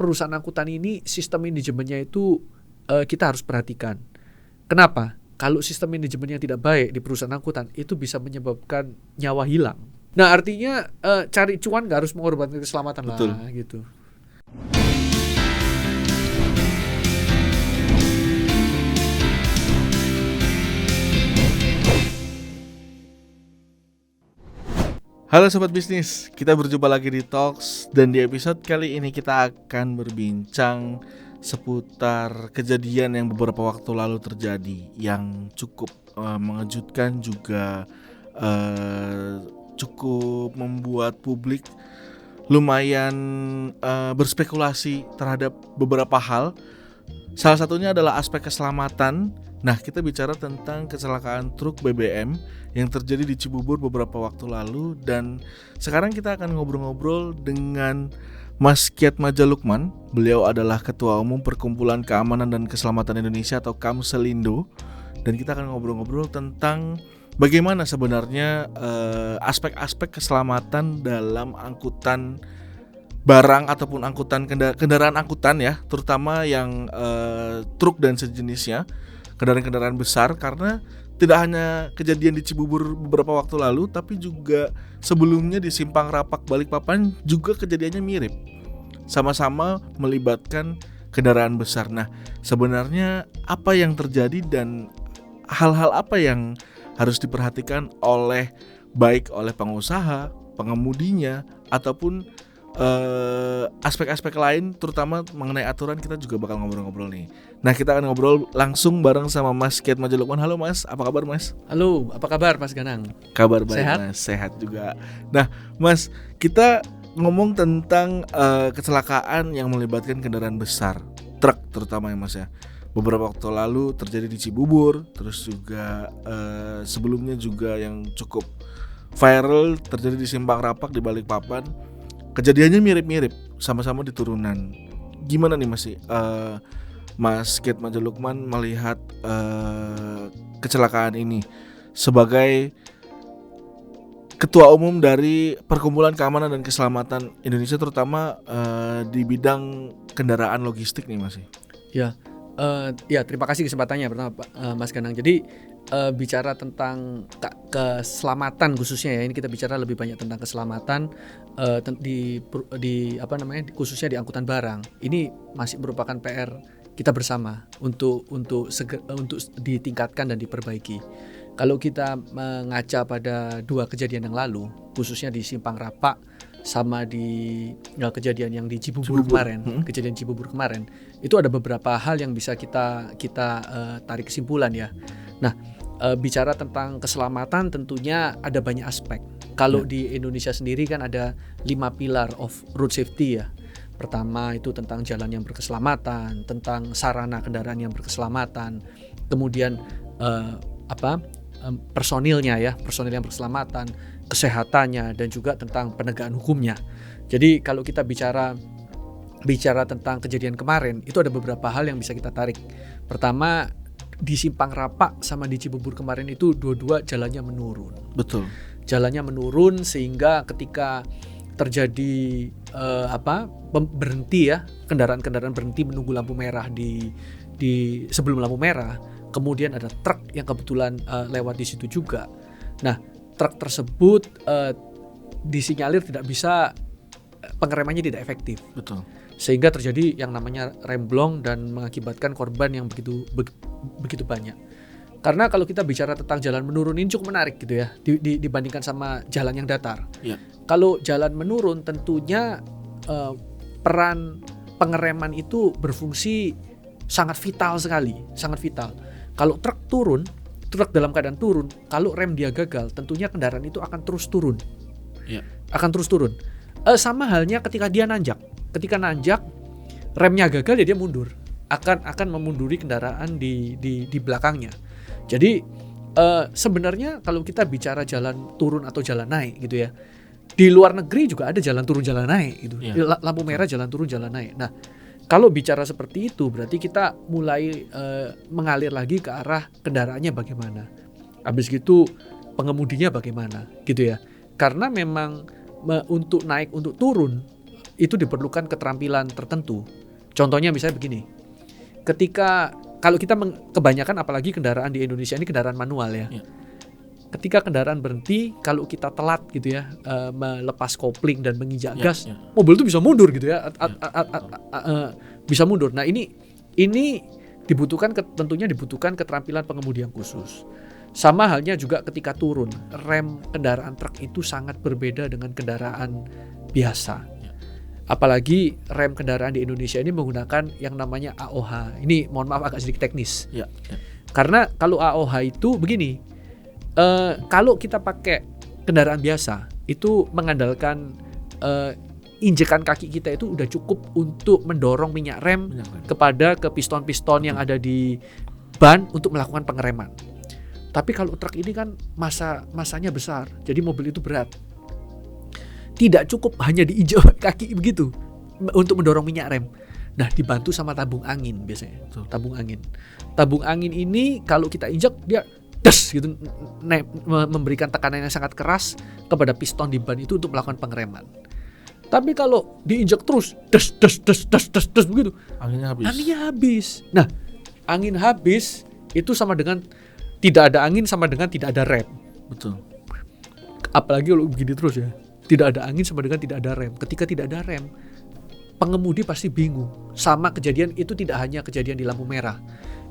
perusahaan angkutan ini sistem manajemennya itu kita harus perhatikan. Kenapa? Kalau sistem manajemennya tidak baik di perusahaan angkutan, itu bisa menyebabkan nyawa hilang. Nah, artinya cari cuan gak harus mengorbankan keselamatan. Betul. Lah gitu. Halo Sobat Bisnis, kita berjumpa lagi di Talks. Dan di episode kali ini kita akan berbincang seputar kejadian yang beberapa waktu lalu terjadi, yang cukup mengejutkan juga cukup membuat publik lumayan berspekulasi terhadap beberapa hal. Salah satunya adalah aspek keselamatan. Nah, kita bicara tentang kecelakaan truk BBM yang terjadi di Cibubur beberapa waktu lalu. Dan sekarang kita akan ngobrol-ngobrol dengan Mas Kiatmadja Lukman. Beliau adalah Ketua Umum Perkumpulan Keamanan dan Keselamatan Indonesia atau Kamselindo. Dan kita akan ngobrol-ngobrol tentang bagaimana sebenarnya aspek-aspek keselamatan dalam angkutan barang ataupun kendaraan angkutan ya, terutama yang truk dan sejenisnya, kendaraan-kendaraan besar. Karena tidak hanya kejadian di Cibubur beberapa waktu lalu, tapi juga sebelumnya di Simpang Rapak Balikpapan juga kejadiannya mirip, sama-sama melibatkan kendaraan besar. Nah, sebenarnya apa yang terjadi dan hal-hal apa yang harus diperhatikan baik oleh pengusaha, pengemudinya, ataupun aspek-aspek lain, terutama mengenai aturan. Kita juga bakal ngobrol-ngobrol nih. Nah, kita akan ngobrol langsung bareng sama Mas Kiatmadja Lukman. Halo Mas, apa kabar Mas? Halo, apa kabar Mas Ganang? Kabar baik Sehat? Mas, sehat juga. Nah Mas, kita ngomong tentang kecelakaan yang melibatkan kendaraan besar, truk terutama ya Mas ya. Beberapa waktu lalu terjadi di Cibubur, terus juga sebelumnya juga yang cukup viral terjadi di Simpang Rapak di Balikpapan. Kejadiannya mirip-mirip, sama-sama di turunan. Gimana nih Mas Kiatmadja Lukman melihat kecelakaan ini sebagai Ketua Umum dari Perkumpulan Keamanan dan Keselamatan Indonesia, terutama di bidang kendaraan logistik nih Mas? Ya, terima kasih kesempatannya pertama Mas Ganang. Jadi bicara tentang keselamatan khususnya ya, ini kita bicara lebih banyak tentang keselamatan khususnya di angkutan barang. Ini masih merupakan PR kita bersama untuk ditingkatkan dan diperbaiki. Kalau kita mengaca pada dua kejadian yang lalu, khususnya di Simpang Rapak sama di kejadian yang di Cibubur kemarin, kejadian Cibubur kemarin, itu ada beberapa hal yang bisa kita tarik kesimpulan ya. Nah, bicara tentang keselamatan tentunya ada banyak aspek. Kalau di Indonesia sendiri kan ada 5 pilar of road safety ya. Pertama itu tentang jalan yang berkeselamatan, tentang sarana kendaraan yang berkeselamatan, kemudian personil yang berkeselamatan, kesehatannya, dan juga tentang penegakan hukumnya. Jadi kalau kita bicara tentang kejadian kemarin, itu ada beberapa hal yang bisa kita tarik. Pertama, di Simpang Rapak sama di Cibubur kemarin itu dua-dua jalannya menurun. Betul. Jalannya menurun sehingga ketika terjadi berhenti ya, kendaraan-kendaraan berhenti menunggu lampu merah di sebelum lampu merah, kemudian ada truk yang kebetulan lewat di situ juga. Nah, truk tersebut disinyalir tidak bisa, pengeremannya tidak efektif. Betul. Sehingga terjadi yang namanya remblong dan mengakibatkan korban yang begitu banyak. Karena kalau kita bicara tentang jalan menurun ini cukup menarik gitu ya, dibandingkan sama jalan yang datar. Ya. Kalau jalan menurun tentunya peran pengereman itu berfungsi sangat vital sekali, sangat vital. Kalau truk dalam keadaan turun, kalau rem dia gagal, tentunya kendaraan itu akan terus turun. Ya. Akan terus turun. Sama halnya ketika dia nanjak. Ketika nanjak, remnya gagal ya dia mundur. Akan memunduri kendaraan di belakangnya. Jadi sebenarnya kalau kita bicara jalan turun atau jalan naik gitu ya, di luar negeri juga ada jalan turun jalan naik gitu. Ya. Lampu merah jalan turun jalan naik. Nah, kalau bicara seperti itu berarti kita mulai mengalir lagi ke arah kendaraannya bagaimana. Habis gitu pengemudinya bagaimana gitu ya. Karena memang untuk naik untuk turun itu diperlukan keterampilan tertentu. Contohnya misalnya begini, ketika kalau kita kebanyakan apalagi kendaraan di Indonesia ini kendaraan manual ya. Ketika kendaraan berhenti, kalau kita telat gitu ya, melepas kopling dan menginjak gas, mobil itu bisa mundur gitu ya, bisa mundur. Nah ini tentunya dibutuhkan keterampilan pengemudi yang khusus. Sama halnya juga ketika turun, rem kendaraan truk itu sangat berbeda dengan kendaraan biasa. Apalagi rem kendaraan di Indonesia ini menggunakan yang namanya AOH. Ini mohon maaf agak sedikit teknis. Karena kalau AOH itu begini, kalau kita pakai kendaraan biasa itu mengandalkan injekan kaki kita itu udah cukup untuk mendorong minyak rem ke piston-piston yang ada di ban untuk melakukan pengereman. Tapi kalau truk ini kan masanya besar, jadi mobil itu berat. Tidak cukup hanya diinjak kaki begitu untuk mendorong minyak rem. Nah, dibantu sama tabung angin biasanya. Tabung angin. Tabung angin ini kalau kita injak dia des gitu, memberikan tekanan yang sangat keras kepada piston di ban itu untuk melakukan pengereman. Tapi kalau diinjak terus des begitu, anginnya habis. Nah, angin habis itu sama dengan tidak ada angin, sama dengan tidak ada rem. Betul. Apalagi kalau begini terus ya. Tidak ada angin sama dengan tidak ada rem. Ketika tidak ada rem, pengemudi pasti bingung. Sama kejadian itu tidak hanya kejadian di lampu merah.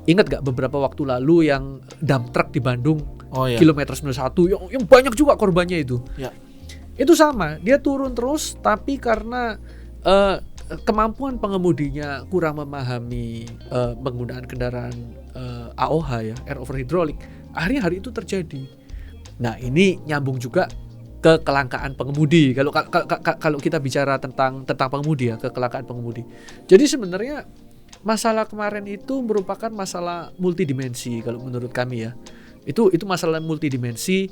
Ingat gak beberapa waktu lalu yang dump truck di Bandung, kilometer 91 yang banyak juga korbannya itu. Itu sama, dia turun terus, tapi karena kemampuan pengemudinya kurang memahami penggunaan kendaraan AOH ya, air over hydraulic, akhirnya hari itu terjadi. Nah ini nyambung juga ke kelangkaan pengemudi. Kalau kita bicara tentang pengemudi ya, kelangkaan pengemudi. Jadi sebenarnya masalah kemarin itu merupakan masalah multidimensi kalau menurut kami ya. Itu masalah multidimensi,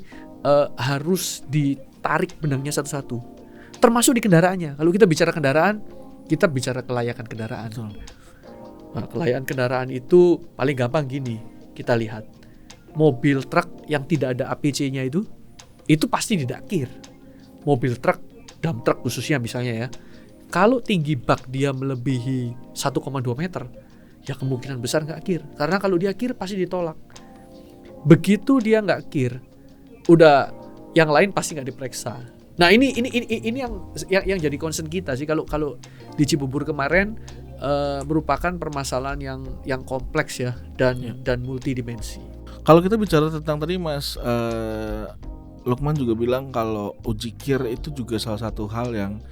harus ditarik benangnya satu-satu. Termasuk di kendaraannya. Kalau kita bicara kendaraan, kita bicara kelayakan kendaraan. Nah, kelayakan kendaraan itu paling gampang gini, kita lihat. Mobil truk yang tidak ada APC-nya itu pasti didakir. Mobil truk, dump truck khususnya misalnya ya, kalau tinggi bak dia melebihi 1,2 meter, ya kemungkinan besar nggak kir. Karena kalau dia kir pasti ditolak. Begitu dia nggak kir, udah yang lain pasti nggak diperiksa. Nah ini yang jadi concern kita sih kalau di Cibubur kemarin, merupakan permasalahan yang kompleks ya dan multidimensi. Kalau kita bicara tentang tadi Mas Lukman juga bilang kalau uji kir itu juga salah satu hal yang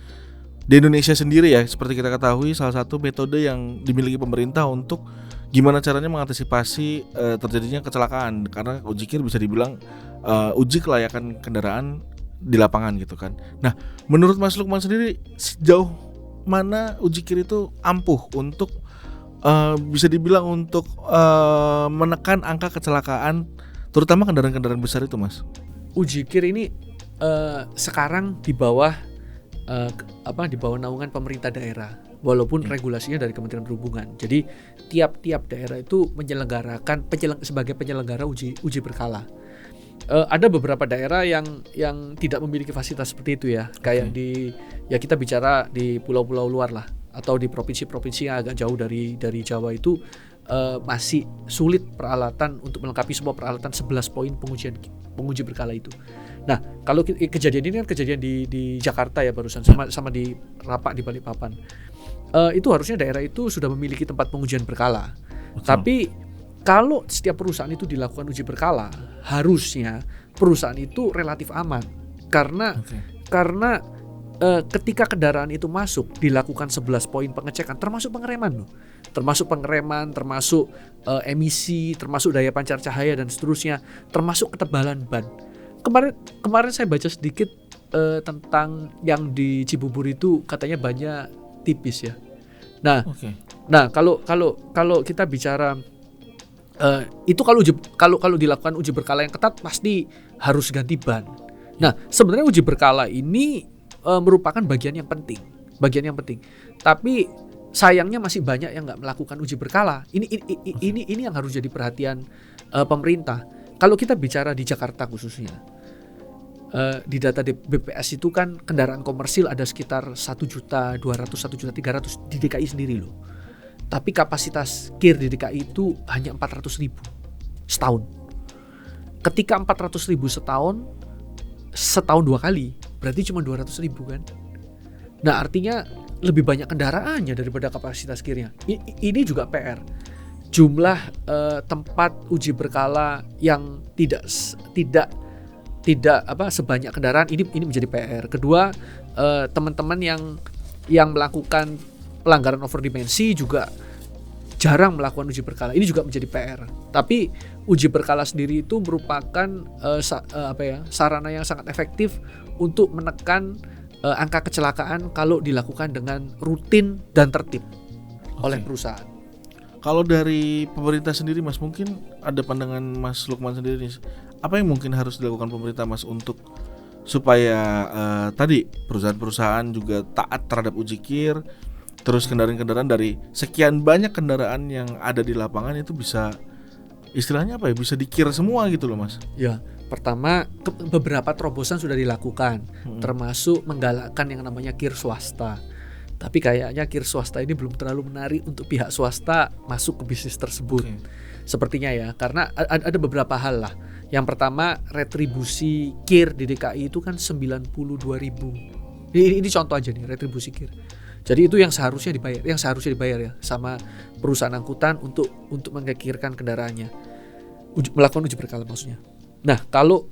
di Indonesia sendiri ya, seperti kita ketahui salah satu metode yang dimiliki pemerintah untuk gimana caranya mengantisipasi terjadinya kecelakaan, karena uji kir bisa dibilang uji kelayakan kendaraan di lapangan gitu kan. Nah, menurut Mas Lukman sendiri sejauh mana uji kir itu ampuh untuk bisa dibilang untuk menekan angka kecelakaan terutama kendaraan-kendaraan besar itu, Mas? Uji kir ini sekarang di bawah naungan pemerintah daerah, walaupun regulasinya dari Kementerian Perhubungan. Jadi tiap-tiap daerah itu menyelenggarakan sebagai penyelenggara uji berkala. Ada beberapa daerah yang tidak memiliki fasilitas seperti itu ya, kayak kita bicara di pulau-pulau luar lah, atau di provinsi-provinsi yang agak jauh dari Jawa itu masih sulit peralatan untuk melengkapi semua peralatan 11 poin penguji berkala itu. Nah, kalau kejadian ini kan kejadian di Jakarta ya barusan, sama di Rapak di Balikpapan. Itu harusnya daerah itu sudah memiliki tempat pengujian berkala. Betul. Tapi kalau setiap perusahaan itu dilakukan uji berkala, harusnya perusahaan itu relatif aman. Karena ketika kendaraan itu masuk, dilakukan 11 poin pengecekan, termasuk pengereman loh. Termasuk pengereman, termasuk emisi, termasuk daya pancar cahaya dan seterusnya, termasuk ketebalan ban. Kemarin saya baca sedikit tentang yang di Cibubur itu katanya bannya tipis ya. Nah, kalau kita bicara itu kalau dilakukan uji berkala yang ketat pasti harus ganti ban. Nah, sebenarnya uji berkala ini merupakan bagian yang penting. Tapi sayangnya masih banyak yang nggak melakukan uji berkala. Ini yang harus jadi perhatian pemerintah. Kalau kita bicara di Jakarta khususnya, di data BPS itu kan kendaraan komersil ada sekitar 1.200.000, 1.300.000 di DKI sendiri loh. Tapi kapasitas KIR di DKI itu hanya 400.000 setahun. Ketika 400.000 setahun 2 kali, berarti cuma 200.000 kan. Nah artinya lebih banyak kendaraannya daripada kapasitas KIR-nya. Ini juga PR. Jumlah tempat uji berkala yang tidak sebanyak kendaraan ini menjadi PR. Kedua, teman-teman yang melakukan pelanggaran over dimensi juga jarang melakukan uji berkala. Ini juga menjadi PR. Tapi uji berkala sendiri itu merupakan sarana yang sangat efektif untuk menekan angka kecelakaan kalau dilakukan dengan rutin dan tertib oleh perusahaan. Kalau dari pemerintah sendiri Mas, mungkin ada pandangan Mas Lukman sendiri nih, apa yang mungkin harus dilakukan pemerintah Mas untuk supaya tadi perusahaan-perusahaan juga taat terhadap uji KIR, terus kendaraan-kendaraan dari sekian banyak kendaraan yang ada di lapangan itu bisa istilahnya bisa di-KIR semua gitu loh Mas? Ya, pertama beberapa terobosan sudah dilakukan, termasuk menggalakkan yang namanya KIR swasta. Tapi kayaknya KIR swasta ini belum terlalu menarik untuk pihak swasta masuk ke bisnis tersebut. Sepertinya ya, karena ada beberapa hal lah. Yang pertama, retribusi KIR di DKI itu kan 92.000. Ini contoh aja nih, retribusi KIR. Jadi itu yang seharusnya dibayar ya sama perusahaan angkutan untuk mengkirkan kendaraannya. Melakukan uji berkala maksudnya. Nah, kalau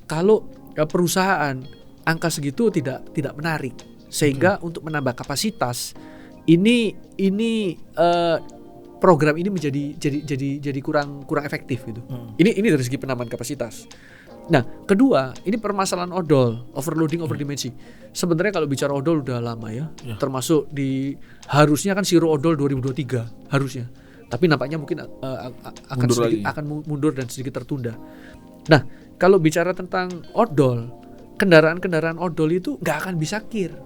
perusahaan angka segitu tidak menarik. Sehingga untuk menambah kapasitas ini program ini menjadi kurang efektif gitu. Ini dari segi penambahan kapasitas. Nah, kedua, ini permasalahan odol, overloading, overdimensi. Sebenarnya kalau bicara odol udah lama ya. Termasuk harusnya kan zero odol 2023 harusnya. Tapi nampaknya mungkin akan mundur dan sedikit tertunda. Nah, kalau bicara tentang odol, kendaraan-kendaraan odol itu nggak akan bisa KIR.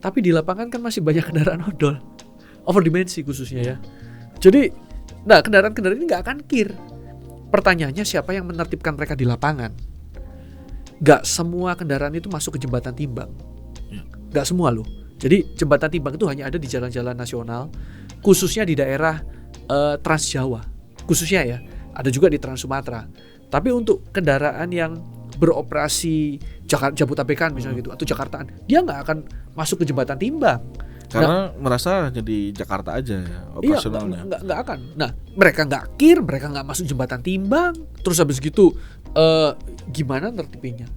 Tapi di lapangan kan masih banyak kendaraan odol, overdimensi khususnya ya. Jadi, kendaraan-kendaraan ini nggak akan KIR. Pertanyaannya siapa yang menertibkan mereka di lapangan? Nggak semua kendaraan itu masuk ke jembatan timbang. Nggak semua loh. Jadi jembatan timbang itu hanya ada di jalan-jalan nasional, khususnya di daerah Trans Jawa, khususnya ya. Ada juga di Trans Sumatera. Tapi untuk kendaraan yang beroperasi Jabodetabek misalnya gitu atau Jakartaan, dia nggak akan masuk ke jembatan timbang karena merasa jadi Jakarta aja ya operasionalnya. Iya, nggak akan. Nah, mereka nggak KIR, mereka nggak masuk jembatan timbang, terus habis gitu gimana tertibnya?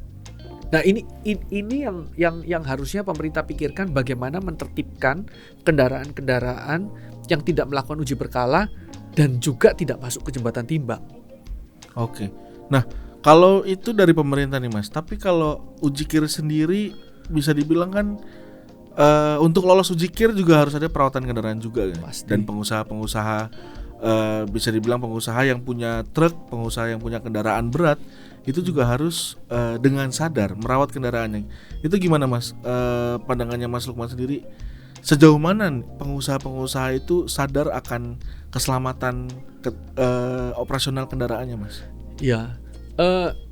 Nah, ini yang harusnya pemerintah pikirkan, bagaimana menertibkan kendaraan-kendaraan yang tidak melakukan uji berkala dan juga tidak masuk ke jembatan timbang. Oke. Nah, kalau itu dari pemerintah nih Mas, tapi kalau uji KIR sendiri bisa dibilang kan untuk lolos uji KIR juga harus ada perawatan kendaraan juga kan? Dan pengusaha-pengusaha bisa dibilang pengusaha yang punya truk, pengusaha yang punya kendaraan berat itu juga harus dengan sadar merawat kendaraannya. Itu gimana Mas? Pandangannya Mas Lukman sendiri, sejauh mana pengusaha-pengusaha itu sadar akan keselamatan operasional kendaraannya Mas? Ya.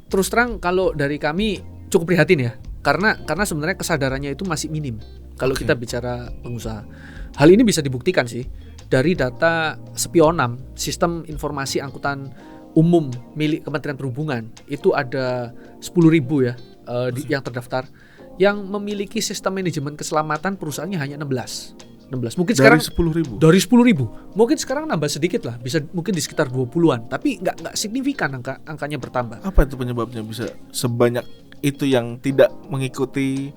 Terus terang kalau dari kami cukup prihatin ya, karena sebenarnya kesadarannya itu masih minim kalau kita bicara pengusaha. Hal ini bisa dibuktikan sih dari data Spionam, Sistem Informasi Angkutan Umum milik Kementerian Perhubungan. Itu ada 10.000 ya yang terdaftar, yang memiliki sistem manajemen keselamatan perusahaannya hanya 16. Mungkin dari sekarang 10.000. Mungkin sekarang nambah sedikit lah, bisa mungkin di sekitar 20-an, tapi nggak signifikan angkanya bertambah. Apa itu penyebabnya bisa sebanyak itu yang tidak mengikuti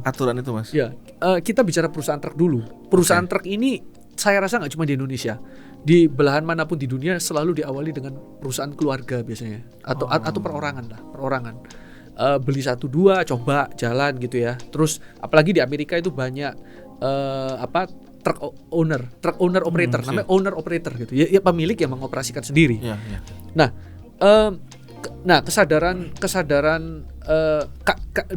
aturan itu Mas? Ya, kita bicara perusahaan truk dulu. Perusahaan truk ini saya rasa nggak cuma di Indonesia, di belahan manapun di dunia selalu diawali dengan perusahaan keluarga biasanya, atau perorangan. Beli 1-2 coba jalan gitu ya. Terus apalagi di Amerika itu banyak truck owner operator, namanya owner operator gitu ya, pemilik yang mengoperasikan sendiri. Nah, kesadaran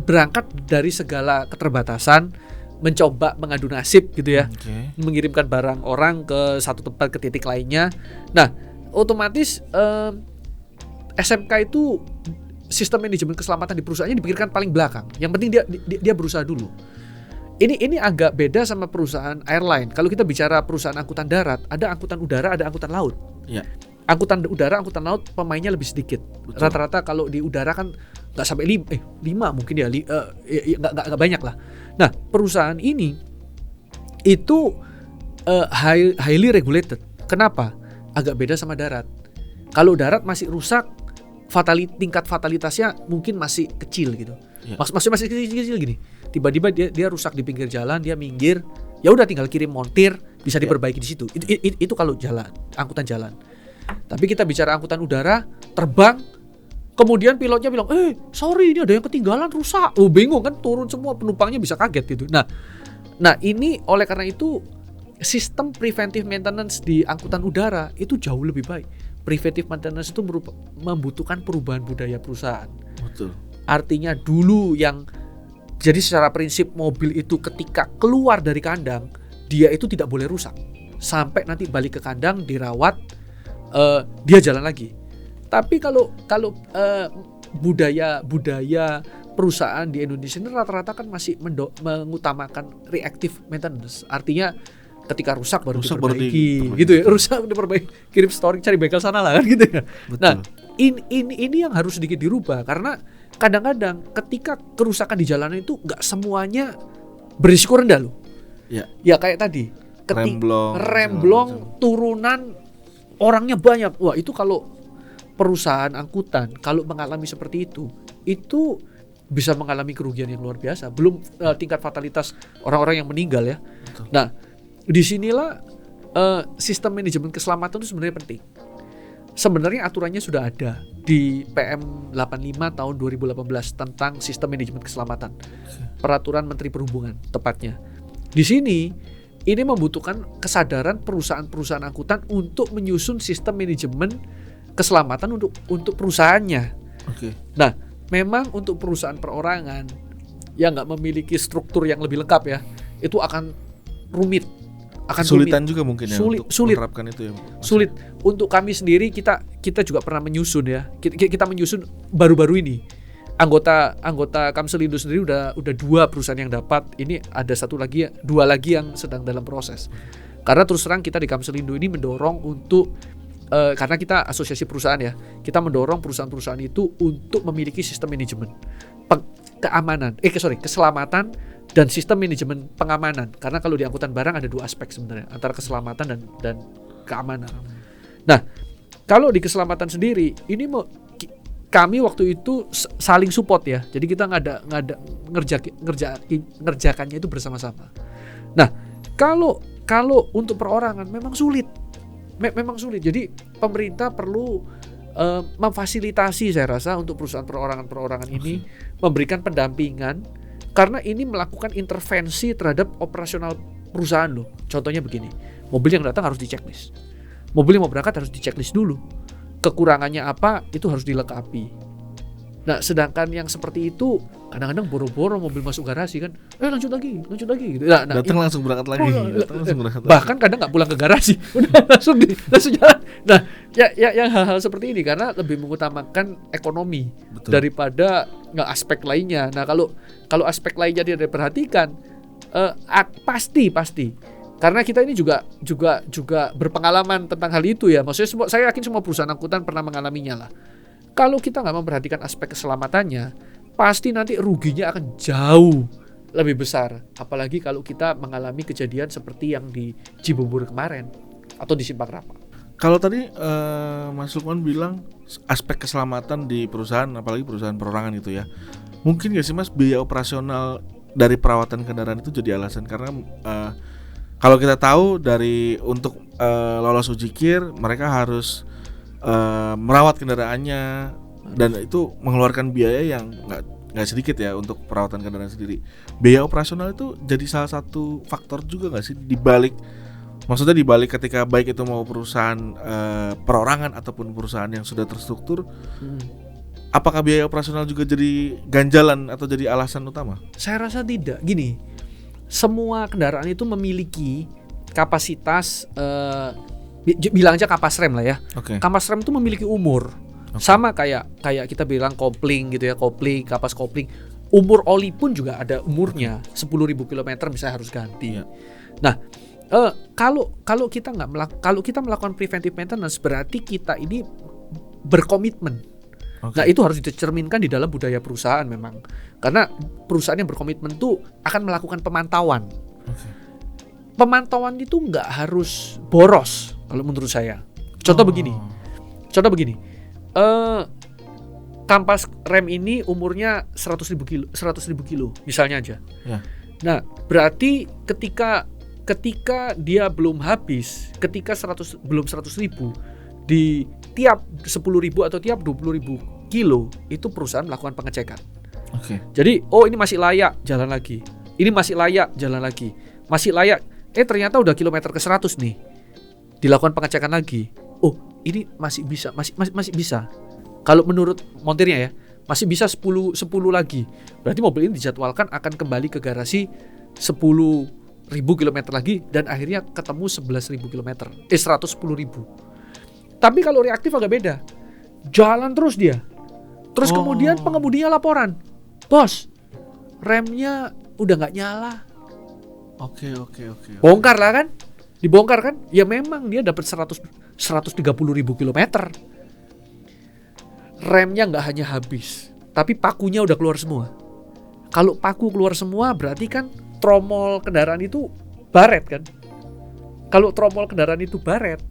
berangkat dari segala keterbatasan, mencoba mengadu nasib gitu ya, mengirimkan barang orang ke satu tempat ke titik lainnya. Nah, otomatis SMK itu sistem manajemen keselamatan di perusahaannya dipikirkan paling belakang. Yang penting dia berusaha dulu. Ini agak beda sama perusahaan airline. Kalau kita bicara perusahaan angkutan darat, ada angkutan udara, ada angkutan laut. Ya. Angkutan udara, angkutan laut pemainnya lebih sedikit. Betul. Rata-rata kalau di udara kan nggak sampai 5 mungkin ya, nggak banyak lah. Nah, perusahaan ini itu highly regulated. Kenapa? Agak beda sama darat. Kalau darat masih rusak, tingkat fatalitasnya mungkin masih kecil gitu. Ya. Masih kecil gini. Tiba-tiba dia rusak di pinggir jalan, dia minggir, ya udah tinggal kirim montir, bisa diperbaiki di situ. Itu kalau jalan, angkutan jalan. Tapi kita bicara angkutan udara, terbang, kemudian pilotnya bilang, sorry ini ada yang ketinggalan, rusak. Oh bingung kan, turun semua penumpangnya bisa kaget gitu. Nah ini oleh karena itu sistem preventive maintenance di angkutan udara itu jauh lebih baik. Preventive maintenance itu membutuhkan perubahan budaya perusahaan. Betul. Artinya dulu jadi secara prinsip mobil itu ketika keluar dari kandang dia itu tidak boleh rusak sampai nanti balik ke kandang dirawat, dia jalan lagi. Tapi kalau budaya perusahaan di Indonesia ini rata-rata kan masih mengutamakan reactive maintenance. Artinya ketika rusak baru diperbaiki gitu ya, rusak diperbaiki, kirim storing cari bengkel sana lah kan gitu ya. Betul. Nah ini yang harus sedikit dirubah karena kadang-kadang ketika kerusakan di jalanan itu nggak semuanya berisiko rendah loh. Ya kayak tadi remblong turunan orangnya banyak. Wah itu kalau perusahaan angkutan kalau mengalami seperti itu bisa mengalami kerugian yang luar biasa. Belum tingkat fatalitas orang-orang yang meninggal ya. Betul. Nah disinilah sistem manajemen keselamatan itu sebenarnya penting. Sebenarnya aturannya sudah ada di PM 85 tahun 2018 tentang sistem manajemen keselamatan. Peraturan Menteri Perhubungan tepatnya. Di sini ini membutuhkan kesadaran perusahaan-perusahaan angkutan untuk menyusun sistem manajemen keselamatan untuk perusahaannya. Oke. Nah, memang untuk perusahaan perorangan yang nggak memiliki struktur yang lebih lengkap ya, itu akan rumit. Kesulitan juga mungkin ya untuk sulit menerapkan itu ya. Sulit. Untuk kami sendiri kita juga pernah menyusun ya. Kita menyusun baru-baru ini. Anggota Kamselindo sendiri udah 2 perusahaan yang dapat. Ini ada 2 lagi yang sedang dalam proses. Karena terus terang kita di Kamselindo ini mendorong untuk karena kita asosiasi perusahaan ya. Kita mendorong perusahaan-perusahaan itu untuk memiliki sistem manajemen keselamatan dan sistem manajemen pengamanan. Karena kalau di angkutan barang ada 2 aspek sebenarnya, antara keselamatan dan keamanan. Nah, kalau di keselamatan sendiri ini kami waktu itu saling support ya. Jadi kita ngerjakannya itu bersama-sama. Nah, kalau untuk perorangan memang sulit. Memang sulit. Jadi pemerintah perlu memfasilitasi saya rasa untuk perusahaan perorangan ini memberikan pendampingan. Karena ini melakukan intervensi terhadap operasional perusahaan loh. Contohnya begini, mobil yang datang harus diceklis. Mobil yang mau berangkat harus diceklis dulu. Kekurangannya apa, itu harus dilengkapi. Nah, sedangkan yang seperti itu kadang-kadang boro-boro mobil masuk garasi kan, lanjut lagi gitu. Nah, datang langsung berangkat lagi. Bahkan kadang nggak pulang ke garasi, udah langsung jalan. Nah, yang hal-hal seperti ini karena lebih mengutamakan ekonomi. Betul. Daripada aspek lainnya. Nah, kalau aspek lainnya tidak diperhatikan, pasti. Karena kita ini juga berpengalaman tentang hal itu ya. Maksudnya saya yakin semua perusahaan angkutan pernah mengalaminya lah. Kalau kita nggak memperhatikan aspek keselamatannya, pasti nanti ruginya akan jauh lebih besar. Apalagi kalau kita mengalami kejadian seperti yang di Cibubur kemarin atau di Simpang Rapa. Kalau tadi Mas Lukman bilang aspek keselamatan di perusahaan, apalagi perusahaan perorangan itu ya, mungkin nggak sih Mas biaya operasional dari perawatan kendaraan itu jadi alasan? Karena kalau kita tahu untuk lolos uji KIR mereka harus merawat kendaraannya dan itu mengeluarkan biaya yang nggak sedikit ya untuk perawatan kendaraan sendiri. Biaya operasional itu jadi salah satu faktor juga nggak sih dibalik ketika baik itu mau perusahaan perorangan ataupun perusahaan yang sudah terstruktur, apakah biaya operasional juga jadi ganjalan atau jadi alasan utama? Saya rasa tidak. Gini, semua kendaraan itu memiliki kapasitas bilang aja kapas rem lah ya. Okay. Kapas rem itu memiliki umur. Sama kayak kita bilang kopling gitu ya, kopling, kapas kopling. Umur oli pun juga ada umurnya, 10.000 kilometer misalnya harus ganti. Iya. Nah, kalau kita melakukan preventive maintenance berarti kita ini berkomitmen. Oke. Nah, itu harus dicerminkan di dalam budaya perusahaan memang. Karena perusahaan yang berkomitmen tuh akan melakukan pemantauan. Oke. Pemantauan itu nggak harus boros kalau menurut saya. Contoh begini. Kampas rem ini umurnya 100.000 kilo misalnya aja. Ya. Nah, berarti ketika dia belum habis, ketika belum 100.000 di tiap 10.000 atau tiap 20.000 kilo itu perusahaan melakukan pengecekan. Oke. Jadi, ini masih layak, jalan lagi. Ini masih layak, jalan lagi. Masih layak. Ternyata udah kilometer ke 100 nih. Dilakukan pengecekan lagi. Ini masih bisa, masih bisa. Kalau menurut montirnya ya, masih bisa 10 lagi. Berarti mobil ini dijadwalkan akan kembali ke garasi 10.000 kilometer lagi dan akhirnya ketemu 11.000 kilometer. 110.000. Tapi kalau reaktif agak beda. Jalan terus dia. Terus kemudian pengemudinya laporan, "Bos, remnya udah nggak nyala." Oke. Bongkar lah kan? Dibongkar kan? Ya memang dia dapat 130.000 kilometer. Remnya nggak hanya habis, tapi pakunya udah keluar semua. Kalau paku keluar semua berarti kan tromol kendaraan itu baret kan? Kalau tromol kendaraan itu baret,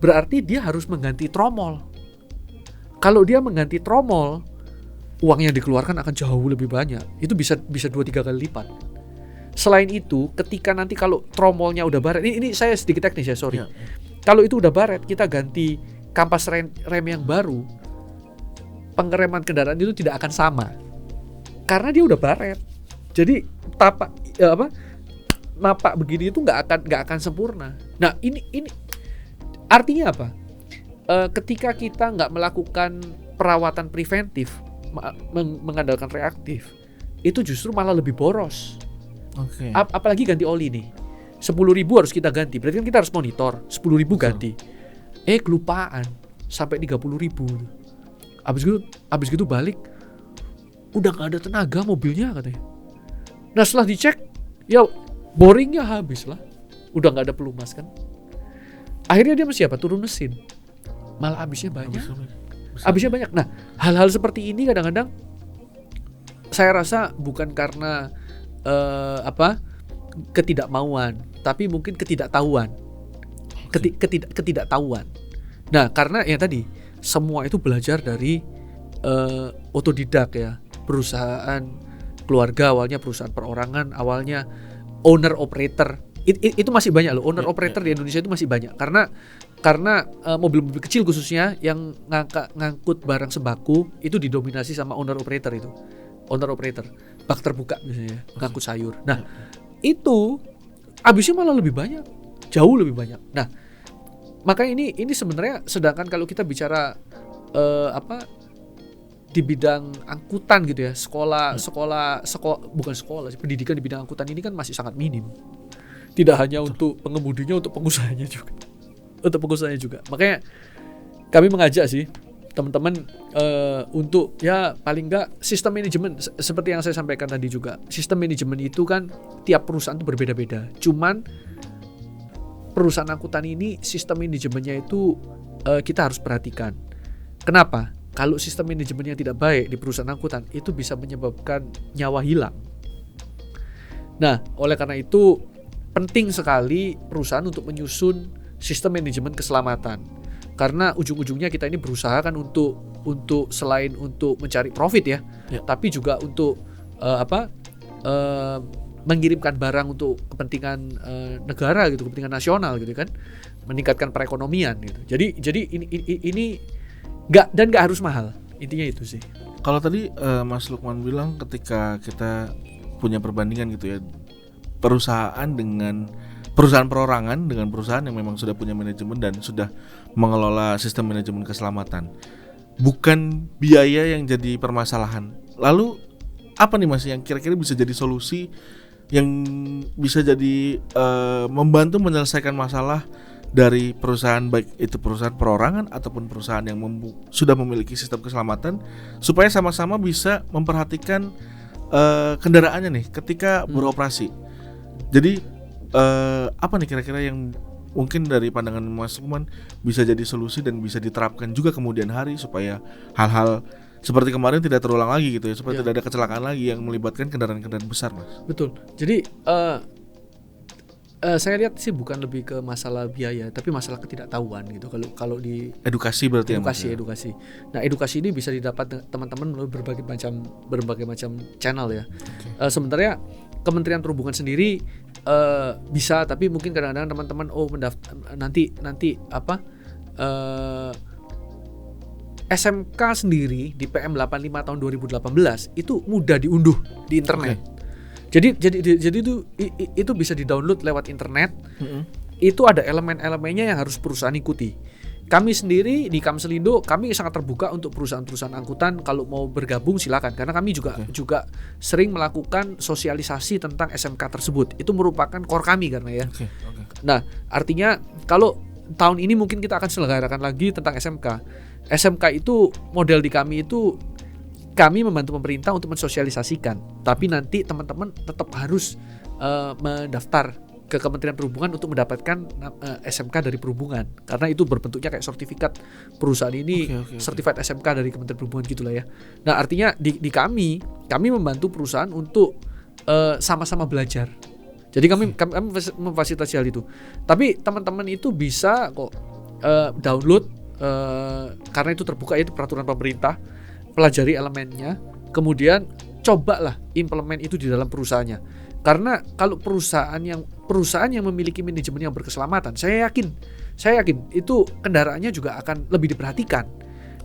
berarti dia harus mengganti tromol. Kalau dia mengganti tromol, uang yang dikeluarkan akan jauh lebih banyak. Itu bisa 2-3 kali lipat. Selain itu, ketika nanti kalau tromolnya udah baret, ini saya sedikit teknis ya, sorry. Ya. Kalau itu udah baret, kita ganti kampas rem yang baru, pengereman kendaraan itu tidak akan sama. Karena dia udah baret. Jadi napak begini itu nggak akan sempurna. Nah, ini artinya apa? Ketika kita nggak melakukan perawatan preventif, mengandalkan reaktif, itu justru malah lebih boros. Oke. Apalagi ganti oli nih, 10.000 harus kita ganti. Berarti kan kita harus monitor 10.000 ganti. Kelupaan sampai 30.000. Abis gitu balik, udah nggak ada tenaga mobilnya katanya. Nah, setelah dicek, ya boringnya habis lah, udah nggak ada pelumas kan. Akhirnya dia mesti apa? Turun mesin. Malah habisnya banyak. Nah, hal-hal seperti ini kadang-kadang saya rasa bukan karena ketidakmauan, tapi mungkin ketidaktahuan. Ketidaktahuan. Nah, karena yang tadi semua itu belajar dari otodidak ya. Perusahaan keluarga awalnya, perusahaan perorangan awalnya, owner operator. Itu masih banyak loh, owner operator di Indonesia itu masih banyak. Karena mobil-mobil kecil khususnya yang ngangkut barang sembako itu didominasi sama owner operator itu. Owner operator, bak terbuka misalnya, ngangkut sayur. Nah, itu habisnya malah lebih banyak, jauh lebih banyak. Nah, makanya ini sebenarnya, sedangkan kalau kita bicara di bidang angkutan gitu ya, pendidikan di bidang angkutan ini kan masih sangat minim. Tidak hanya untuk pengemudinya, untuk pengusahanya juga. Makanya kami mengajak sih teman-teman untuk ya paling nggak sistem manajemen, seperti yang saya sampaikan tadi juga. Sistem manajemen itu kan tiap perusahaan itu berbeda-beda. Cuman perusahaan angkutan ini sistem manajemennya itu kita harus perhatikan. Kenapa? Kalau sistem manajemennya tidak baik di perusahaan angkutan, itu bisa menyebabkan nyawa hilang. Nah, oleh karena itu penting sekali perusahaan untuk menyusun sistem manajemen keselamatan. Karena ujung-ujungnya kita ini berusaha kan untuk selain untuk mencari profit ya. Tapi juga untuk mengirimkan barang untuk kepentingan negara gitu, kepentingan nasional gitu kan, meningkatkan perekonomian gitu. Jadi ini nggak harus mahal, intinya itu sih. Kalau tadi Mas Lukman bilang ketika kita punya perbandingan gitu ya, perusahaan perorangan dengan perusahaan yang memang sudah punya manajemen dan sudah mengelola sistem manajemen keselamatan, bukan biaya yang jadi permasalahan. Lalu apa nih Mas yang kira-kira bisa jadi solusi yang bisa jadi membantu menyelesaikan masalah dari perusahaan, baik itu perusahaan perorangan ataupun perusahaan yang sudah memiliki sistem keselamatan, supaya sama-sama bisa memperhatikan kendaraannya nih ketika beroperasi. Jadi apa nih kira-kira yang mungkin dari pandangan Mas Lukman bisa jadi solusi dan bisa diterapkan juga kemudian hari supaya hal-hal seperti kemarin tidak terulang lagi gitu ya, supaya tidak ada kecelakaan lagi yang melibatkan kendaraan-kendaraan besar, Mas. Betul. Jadi saya lihat sih bukan lebih ke masalah biaya, tapi masalah ketidaktahuan gitu. Kalau di Edukasi berarti edukasi. Nah, edukasi ini bisa didapat teman-teman melalui berbagai macam channel ya. Sebenarnya Kementerian Perhubungan sendiri bisa, tapi mungkin kadang-kadang teman-teman nanti apa SMK sendiri di PM 85 tahun 2018 itu mudah diunduh di internet. Jadi itu bisa di-download lewat internet. Itu ada elemen-elemennya yang harus perusahaan ikuti. Kami sendiri di Kamselindo, kami sangat terbuka untuk perusahaan-perusahaan angkutan kalau mau bergabung silakan, karena kami juga sering melakukan sosialisasi tentang SMK tersebut. Itu merupakan core kami karena ya. Nah, artinya kalau tahun ini mungkin kita akan selenggarakan lagi tentang SMK. SMK itu model di kami itu kami membantu pemerintah untuk mensosialisasikan, tapi nanti teman-teman tetap harus mendaftar ke Kementerian Perhubungan untuk mendapatkan SMK dari Perhubungan, karena itu berbentuknya kayak sertifikat perusahaan ini, sertifikat SMK dari Kementerian Perhubungan gitulah ya. Nah, artinya di kami membantu perusahaan untuk sama-sama belajar. Jadi kami memfasilitasi hal itu. Tapi teman-teman itu bisa kok download karena itu terbuka, itu peraturan pemerintah. Pelajari elemennya, kemudian cobalah implement itu di dalam perusahaannya. Karena kalau perusahaan yang memiliki manajemen yang berkeselamatan, saya yakin itu kendaraannya juga akan lebih diperhatikan.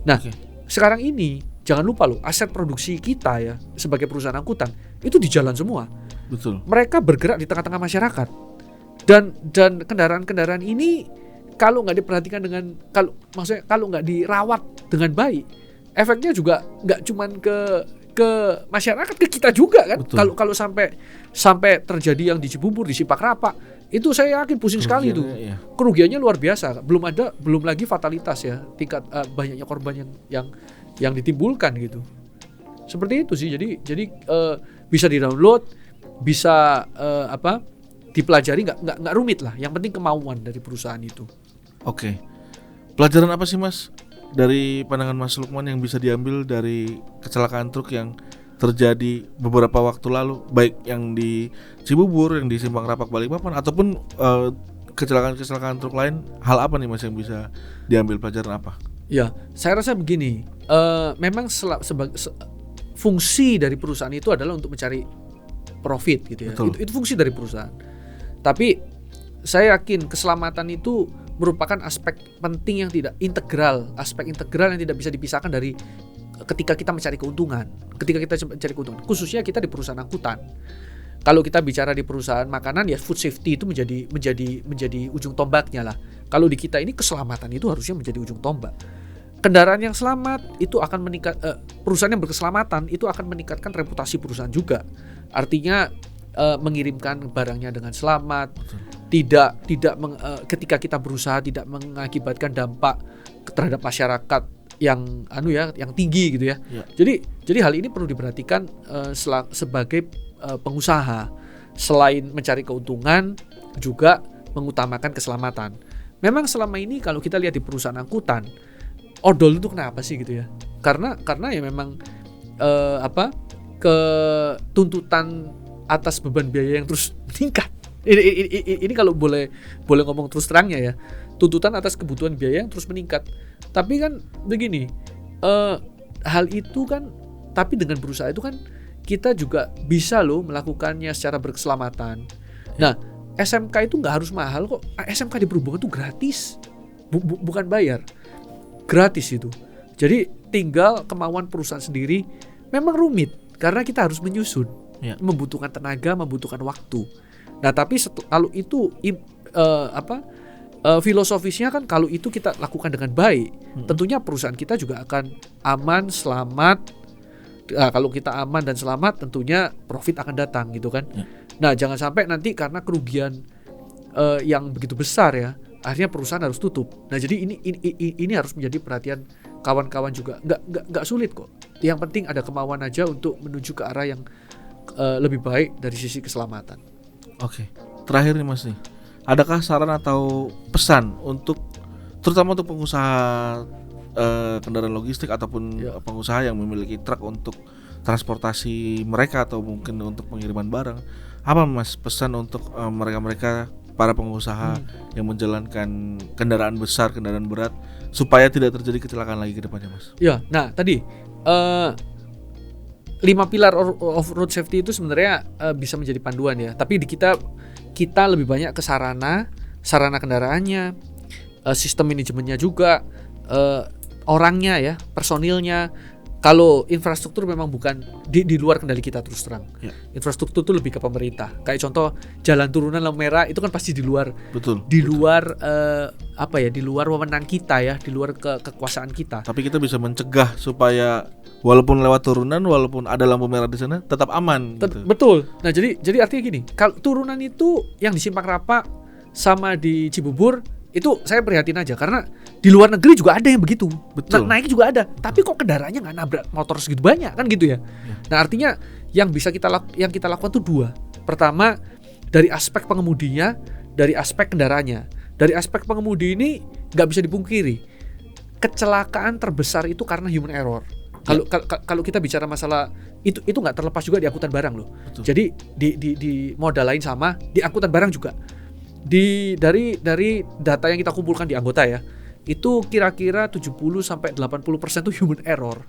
Nah, sekarang ini jangan lupa loh, aset produksi kita ya sebagai perusahaan angkutan itu di jalan semua. Betul. Mereka bergerak di tengah-tengah masyarakat. Dan kendaraan-kendaraan ini kalau nggak diperhatikan kalau nggak dirawat dengan baik, efeknya juga nggak cuman ke masyarakat, ke kita juga kan. Kalau sampai terjadi yang di Cibubur, di Sipak Rapa, itu saya yakin pusing sekali itu. Iya. Kerugiannya luar biasa. Belum lagi fatalitas ya, tingkat banyaknya korban yang ditimbulkan gitu. Seperti itu sih. Jadi bisa di-download, bisa dipelajari, nggak rumit lah. Yang penting kemauan dari perusahaan itu. Oke. Pelajaran apa sih, Mas, dari pandangan Mas Lukman yang bisa diambil dari kecelakaan truk yang terjadi beberapa waktu lalu, baik yang di Cibubur, yang di Simpang Rapak Balikpapan, ataupun kecelakaan truk lain? Hal apa nih, Mas, yang bisa diambil pelajaran apa? Ya, saya rasa begini. Memang fungsi dari perusahaan itu adalah untuk mencari profit gitu ya. Itu fungsi dari perusahaan. Tapi saya yakin keselamatan itu merupakan aspek penting yang tidak integral, aspek integral yang tidak bisa dipisahkan dari ketika kita mencari keuntungan. Khususnya kita di perusahaan angkutan. Kalau kita bicara di perusahaan makanan, ya food safety itu menjadi ujung tombaknya lah. Kalau di kita ini keselamatan itu harusnya menjadi ujung tombak. Kendaraan yang selamat itu akan perusahaan yang berkeselamatan itu akan meningkatkan reputasi perusahaan juga. Artinya mengirimkan barangnya dengan selamat. Ketika kita berusaha tidak mengakibatkan dampak terhadap masyarakat yang tinggi gitu ya. Jadi hal ini perlu diperhatikan sebagai pengusaha, selain mencari keuntungan juga mengutamakan keselamatan. Memang selama ini kalau kita lihat di perusahaan angkutan, odol itu kenapa sih gitu ya? Karena ya memang tuntutan atas beban biaya yang terus meningkat. Ini kalau boleh ngomong terus terangnya ya, tuntutan atas kebutuhan biaya yang terus meningkat. Tapi kan begini, hal itu kan, tapi dengan berusaha itu kan kita juga bisa loh melakukannya secara berkeselamatan. Nah, SMK itu nggak harus mahal kok. SMK di Perhubungan itu gratis, bukan bayar, gratis itu. Jadi tinggal kemauan perusahaan sendiri. Memang rumit karena kita harus menyusun, membutuhkan tenaga, membutuhkan waktu. Nah, tapi kalau itu filosofisnya kan kalau itu kita lakukan dengan baik, tentunya perusahaan kita juga akan aman, selamat. Nah, kalau kita aman dan selamat, tentunya profit akan datang gitu kan. Nah, jangan sampai nanti karena kerugian yang begitu besar ya, akhirnya perusahaan harus tutup. Nah jadi ini harus menjadi perhatian kawan-kawan juga. Nggak sulit kok. Yang penting ada kemauan aja untuk menuju ke arah yang lebih baik dari sisi keselamatan. Oke. Terakhir nih Mas nih, adakah saran atau pesan untuk terutama untuk pengusaha kendaraan logistik ataupun pengusaha yang memiliki truk untuk transportasi mereka atau mungkin untuk pengiriman barang, apa Mas pesan untuk mereka-mereka para pengusaha yang menjalankan kendaraan besar, kendaraan berat supaya tidak terjadi kecelakaan lagi ke depannya Mas? Ya, nah tadi 5 pilar of road safety itu sebenarnya bisa menjadi panduan ya. Tapi di kita lebih banyak ke sarana kendaraannya, sistem manajemennya juga, orangnya ya, personilnya. Kalau infrastruktur memang bukan di luar kendali kita terus terang. Ya. Infrastruktur itu lebih ke pemerintah. Kayak contoh jalan turunan lampu merah itu kan pasti di luar. Betul. Di luar di luar wewenang kita ya, di luar kekuasaan kita. Tapi kita bisa mencegah supaya walaupun lewat turunan, walaupun ada lampu merah di sana, tetap aman. Gitu. Betul. Nah jadi artinya gini, kalau turunan itu yang di Simpang Rapa sama di Cibubur itu saya prihatin aja karena di luar negeri juga ada yang begitu. Betul. Naik juga ada, tapi kok kendaraannya nggak nabrak motor segitu banyak kan gitu ya. Nah artinya yang kita lakukan tuh 2. Pertama dari aspek pengemudinya, dari aspek kendaraannya. Dari aspek pengemudi ini nggak bisa dipungkiri kecelakaan terbesar itu karena human error. Kalau kita bicara masalah itu nggak terlepas juga di angkutan barang loh. Betul. Jadi di modal lain sama di angkutan barang juga. Dari data yang kita kumpulkan di anggota ya, itu kira-kira 70-80% itu human error.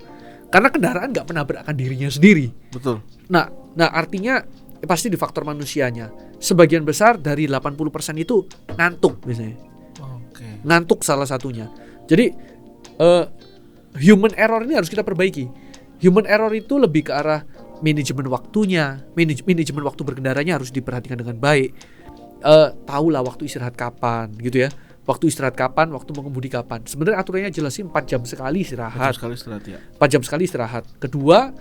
Karena kendaraan nggak menabrakkan dirinya sendiri. Betul. Nah artinya pasti di faktor manusianya. Sebagian besar dari 80% itu ngantuk biasanya. Oke. Ngantuk salah satunya. Jadi human error ini harus kita perbaiki. Human error itu lebih ke arah manajemen waktunya, manajemen waktu berkendaranya harus diperhatikan dengan baik. Tahulah waktu istirahat kapan gitu ya. Waktu istirahat kapan, waktu mengemudi kapan. Sebenarnya aturannya jelas sih 4 jam sekali istirahat. 4 jam sekali istirahat ya. 4 jam sekali istirahat. Kedua,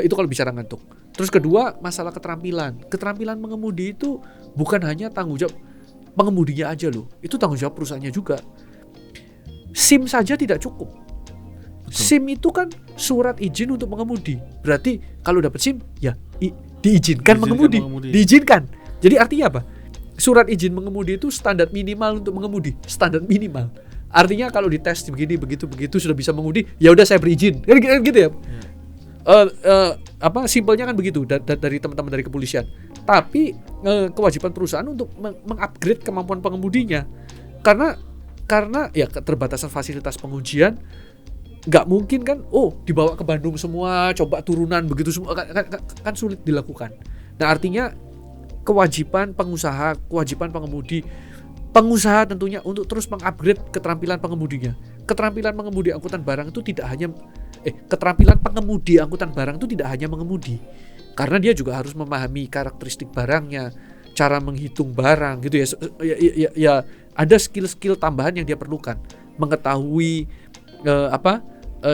itu kalau bicara ngantuk. Terus kedua, masalah keterampilan. Keterampilan mengemudi itu bukan hanya tanggung jawab pengemudinya aja loh. Itu tanggung jawab perusahaannya juga. SIM saja tidak cukup. Betul. SIM itu kan surat izin untuk mengemudi. Berarti kalau dapat SIM ya diizinkan mengemudi. Diizinkan. Jadi artinya apa? Surat izin mengemudi itu standar minimal untuk mengemudi, standar minimal. Artinya kalau dites begini begitu sudah bisa mengemudi, ya udah saya berizin. Kan gitu ya. Simpelnya kan begitu dari teman-teman dari kepolisian. Tapi kewajiban perusahaan untuk mengupgrade kemampuan pengemudinya. Karena ya keterbatasan fasilitas pengujian, nggak mungkin kan dibawa ke Bandung semua, coba turunan begitu semua kan sulit dilakukan. Nah artinya kewajiban pengusaha, kewajiban pengemudi, pengusaha tentunya untuk terus mengupgrade keterampilan pengemudinya. Keterampilan mengemudi angkutan barang itu keterampilan pengemudi angkutan barang itu tidak hanya mengemudi, karena dia juga harus memahami karakteristik barangnya, cara menghitung barang gitu ya. Ada skill-skill tambahan yang dia perlukan, mengetahui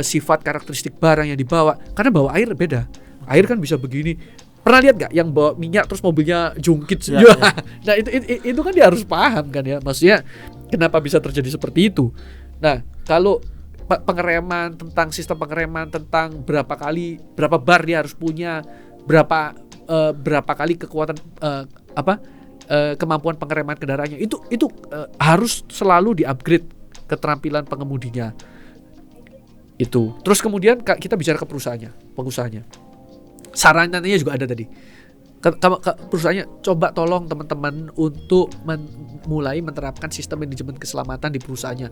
sifat karakteristik barang yang dibawa, karena bawa air beda. Air kan bisa begini. Pernah lihat gak yang bawa minyak terus mobilnya jungkit semua? Ya. Nah itu kan dia harus paham kan ya. Maksudnya kenapa bisa terjadi seperti itu. Nah kalau pengereman, tentang sistem pengereman, tentang berapa bar dia harus punya, berapa kali kekuatan kemampuan pengereman kendaraannya, itu harus selalu di-upgrade keterampilan pengemudinya. Itu. Terus kemudian kita bicara ke pengusahanya. Sarannya juga ada tadi. Perusahaannya coba tolong teman-teman untuk mulai menerapkan sistem manajemen keselamatan di perusahaannya.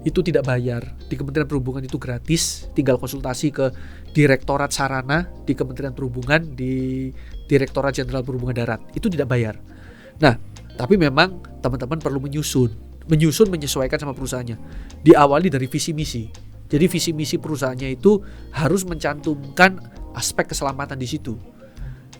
Itu tidak bayar. Di Kementerian Perhubungan itu gratis. Tinggal konsultasi ke Direktorat Sarana di Kementerian Perhubungan, di Direktorat Jenderal Perhubungan Darat. Itu tidak bayar. Nah, tapi memang teman-teman perlu menyesuaikan sama perusahaannya. Diawali dari visi misi. Jadi visi misi perusahaannya itu harus mencantumkan aspek keselamatan di situ.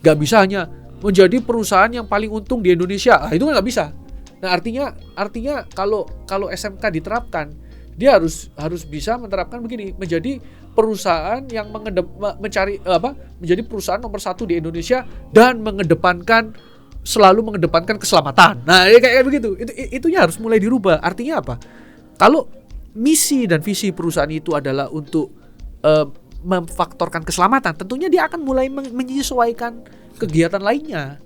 Gak bisa hanya menjadi perusahaan yang paling untung di Indonesia. Itu nggak bisa. Nah artinya kalau SMK diterapkan, dia harus bisa menerapkan begini, menjadi perusahaan yang menjadi perusahaan nomor 1 di Indonesia dan mengedepankan selalu mengedepankan keselamatan. Nah, ya kayak begitu. Itunya harus mulai dirubah. Artinya apa? Kalau misi dan visi perusahaan itu adalah untuk memfaktorkan keselamatan, tentunya dia akan mulai menyesuaikan kegiatan lainnya.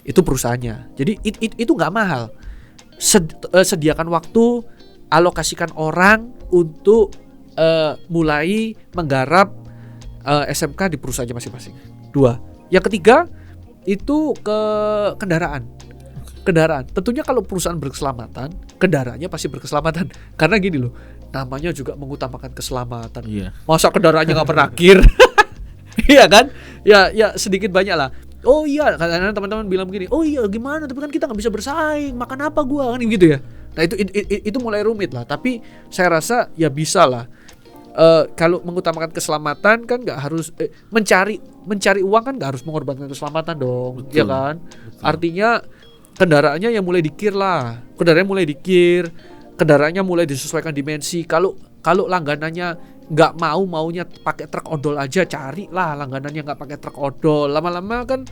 Itu perusahaannya. Jadi itu nggak mahal. Sediakan waktu, alokasikan orang untuk mulai menggarap SMK di perusahaannya masing-masing. 2. Yang ketiga itu ke kendaraan. Tentunya kalau perusahaan berkeselamatan, kendaraannya pasti berkeselamatan. Karena gini loh, namanya juga mengutamakan keselamatan. Iya. Masa kendaraannya nggak pernah kir? Iya kan? Ya sedikit banyak lah. Oh iya, kadang-kadang teman-teman bilang begini, oh iya gimana? Tapi kan kita nggak bisa bersaing. Makan apa gua kan gitu ya? Nah itu mulai rumit lah. Tapi saya rasa ya bisa lah. Kalau mengutamakan keselamatan kan nggak harus mencari uang kan nggak harus mengorbankan keselamatan dong, Betul, ya kan? betul. Artinya kendaraannya yang mulai dikir lah, kendaraannya mulai disesuaikan dimensi. Kalau langganannya nggak maunya pakai truk odol aja, carilah langganannya nggak pakai truk odol. Lama-lama kan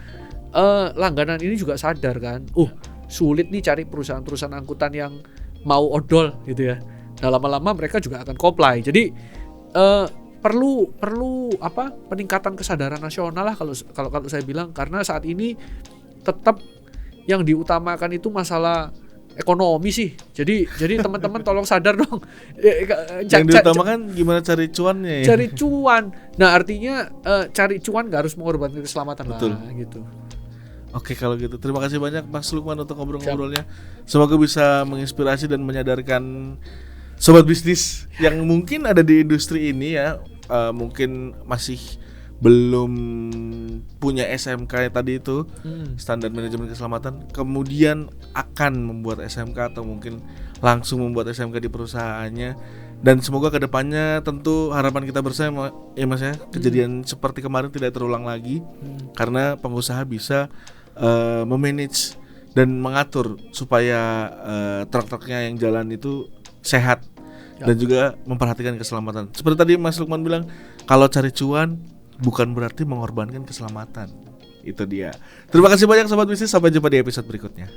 langganan ini juga sadar kan, sulit nih cari perusahaan-perusahaan angkutan yang mau odol gitu ya. Nah lama-lama mereka juga akan comply. Jadi perlu peningkatan kesadaran nasional lah kalau saya bilang, karena saat ini tetap yang diutamakan itu masalah ekonomi sih. Jadi teman-teman tolong sadar dong. Yang diutamakan gimana cari cuannya ya? Cari cuan. Nah artinya cari cuan gak harus mengorbankan keselamatan. Betul. Lah gitu. Oke kalau gitu, terima kasih banyak Mas Lukman untuk ngobrol-ngobrolnya. Semoga bisa menginspirasi dan menyadarkan sobat bisnis yang mungkin ada di industri ini ya, mungkin masih belum punya SMK yang tadi itu, standar manajemen keselamatan, kemudian akan membuat SMK atau mungkin langsung membuat SMK di perusahaannya. Dan semoga kedepannya tentu harapan kita bersama ya Mas ya, kejadian seperti kemarin tidak terulang lagi, karena pengusaha bisa memanage dan mengatur supaya truk-truknya yang jalan itu sehat dan juga memperhatikan keselamatan. Seperti tadi Mas Lukman bilang, kalau cari cuan bukan berarti mengorbankan keselamatan. Itu dia. Terima kasih banyak sobat bisnis, sampai jumpa di episode berikutnya.